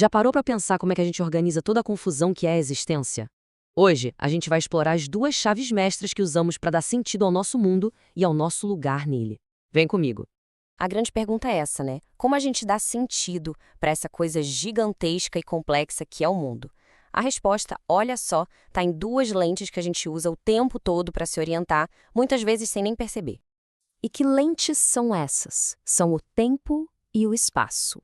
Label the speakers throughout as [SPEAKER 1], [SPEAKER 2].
[SPEAKER 1] Já parou para pensar como é que a gente organiza toda a confusão que é a existência? Hoje, a gente vai explorar as duas chaves mestras que usamos para dar sentido ao nosso mundo e ao nosso lugar nele. Vem comigo.
[SPEAKER 2] A grande pergunta é essa, né? Como a gente dá sentido para essa coisa gigantesca e complexa que é o mundo? A resposta, olha só, está em duas lentes que a gente usa o tempo todo para se orientar, muitas vezes sem nem perceber.
[SPEAKER 3] E que lentes são essas? São o tempo e o espaço.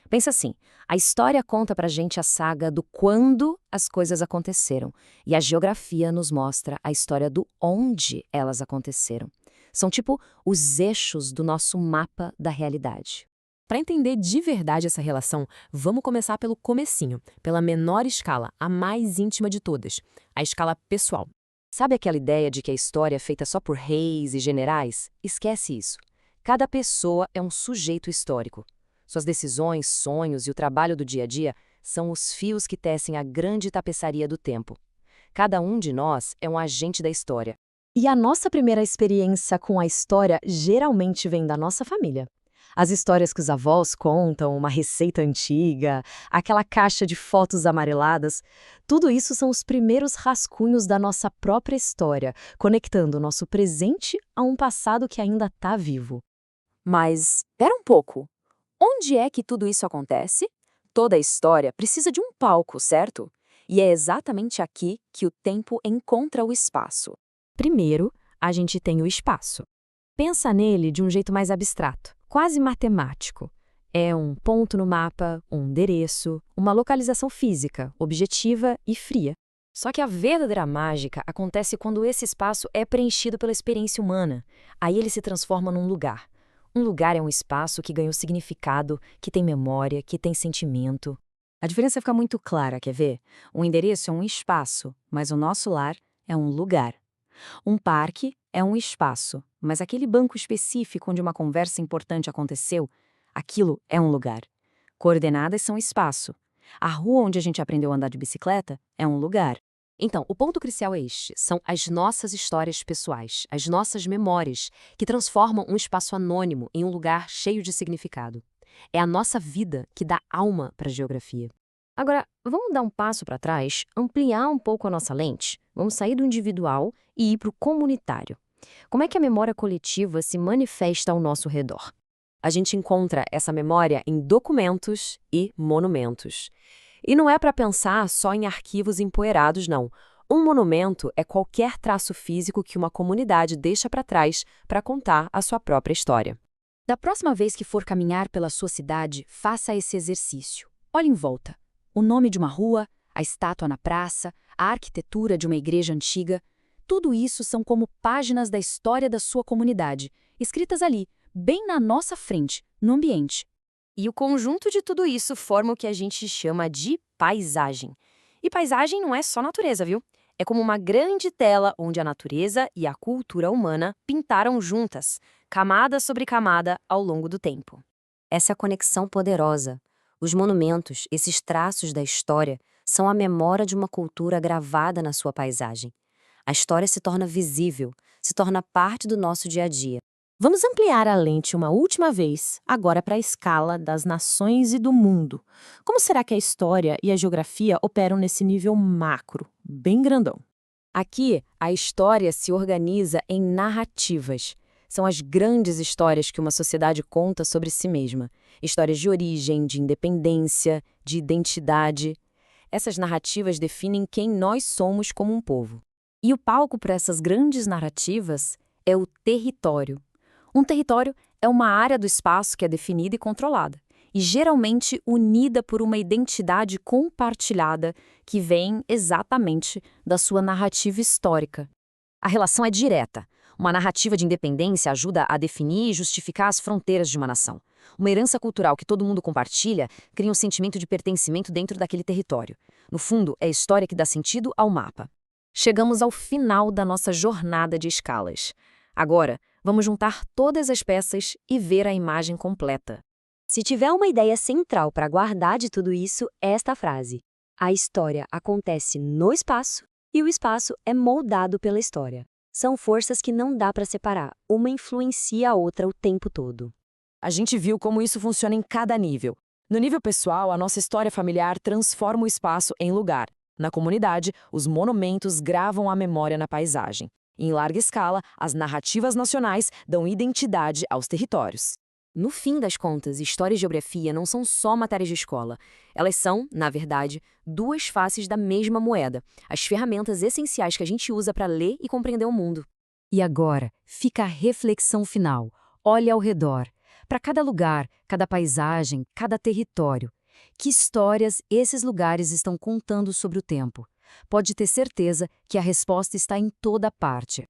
[SPEAKER 3] Pensa assim, a história conta pra gente a saga do quando as coisas aconteceram, e a geografia nos mostra a história do onde elas aconteceram. São tipo os eixos do nosso mapa da realidade.
[SPEAKER 4] Para entender de verdade essa relação, vamos começar pelo comecinho, pela menor escala, a mais íntima de todas, a escala pessoal.
[SPEAKER 1] Sabe aquela ideia de que a história é feita só por reis e generais? Esquece isso. Cada pessoa é um sujeito histórico. Suas decisões, sonhos e o trabalho do dia a dia são os fios que tecem a grande tapeçaria do tempo. Cada um de nós é um agente da história.
[SPEAKER 3] E a nossa primeira experiência com a história geralmente vem da nossa família. As histórias que os avós contam, uma receita antiga, aquela caixa de fotos amareladas, tudo isso são os primeiros rascunhos da nossa própria história, conectando o nosso presente a um passado que ainda está vivo.
[SPEAKER 5] Mas, espera um pouco. Onde é que tudo isso acontece? Toda a história precisa de um palco, certo? E é exatamente aqui que o tempo encontra o espaço.
[SPEAKER 3] Primeiro, a gente tem o espaço. Pensa nele de um jeito mais abstrato, quase matemático. É um ponto no mapa, um endereço, uma localização física, objetiva e fria.
[SPEAKER 2] Só que a verdadeira mágica acontece quando esse espaço é preenchido pela experiência humana. Aí ele se transforma num lugar. Um lugar é um espaço que ganhou significado, que tem memória, que tem sentimento.
[SPEAKER 5] A diferença fica muito clara, quer ver? Um endereço é um espaço, mas o nosso lar é um lugar. Um parque é um espaço, mas aquele banco específico onde uma conversa importante aconteceu, aquilo é um lugar. Coordenadas são espaço. A rua onde a gente aprendeu a andar de bicicleta é um lugar.
[SPEAKER 1] Então, o ponto crucial é este: são as nossas histórias pessoais, as nossas memórias, que transformam um espaço anônimo em um lugar cheio de significado. É a nossa vida que dá alma para a geografia.
[SPEAKER 3] Agora, vamos dar um passo para trás, ampliar um pouco a nossa lente? Vamos sair do individual e ir para o comunitário. Como é que a memória coletiva se manifesta ao nosso redor?
[SPEAKER 1] A gente encontra essa memória em documentos e monumentos. E não é para pensar só em arquivos empoeirados, não. Um monumento é qualquer traço físico que uma comunidade deixa para trás para contar a sua própria história.
[SPEAKER 3] Da próxima vez que for caminhar pela sua cidade, faça esse exercício. Olhe em volta. O nome de uma rua, a estátua na praça, a arquitetura de uma igreja antiga, tudo isso são como páginas da história da sua comunidade, escritas ali, bem na nossa frente, no ambiente.
[SPEAKER 2] E o conjunto de tudo isso forma o que a gente chama de paisagem. E paisagem não é só natureza, viu? É como uma grande tela onde a natureza e a cultura humana pintaram juntas, camada sobre camada, ao longo do tempo.
[SPEAKER 5] Essa conexão poderosa. Os monumentos, esses traços da história, são a memória de uma cultura gravada na sua paisagem. A história se torna visível, se torna parte do nosso dia a dia.
[SPEAKER 6] Vamos ampliar a lente uma última vez, agora para a escala das nações e do mundo. Como será que a história e a geografia operam nesse nível macro, bem grandão?
[SPEAKER 2] Aqui, a história se organiza em narrativas. São as grandes histórias que uma sociedade conta sobre si mesma. Histórias de origem, de independência, de identidade. Essas narrativas definem quem nós somos como um povo.
[SPEAKER 3] E o palco para essas grandes narrativas é o território. Um território é uma área do espaço que é definida e controlada, e geralmente unida por uma identidade compartilhada que vem exatamente da sua narrativa histórica.
[SPEAKER 1] A relação é direta. Uma narrativa de independência ajuda a definir e justificar as fronteiras de uma nação. Uma herança cultural que todo mundo compartilha cria um sentimento de pertencimento dentro daquele território. No fundo, é a história que dá sentido ao mapa. Chegamos ao final da nossa jornada de escalas. Agora, vamos juntar todas as peças e ver a imagem completa.
[SPEAKER 7] Se tiver uma ideia central para guardar de tudo isso, é esta frase: a história acontece no espaço e o espaço é moldado pela história. São forças que não dá para separar, uma influencia a outra o tempo todo.
[SPEAKER 1] A gente viu como isso funciona em cada nível.
[SPEAKER 2] No nível pessoal, a nossa história familiar transforma o espaço em lugar. Na comunidade, os monumentos gravam a memória na paisagem. Em larga escala, as narrativas nacionais dão identidade aos territórios.
[SPEAKER 5] No fim das contas, história e geografia não são só matérias de escola. Elas são, na verdade, duas faces da mesma moeda, as ferramentas essenciais que a gente usa para ler e compreender o mundo.
[SPEAKER 1] E agora, fica a reflexão final. Olhe ao redor. Para cada lugar, cada paisagem, cada território. Que histórias esses lugares estão contando sobre o tempo? Pode ter certeza que a resposta está em toda parte.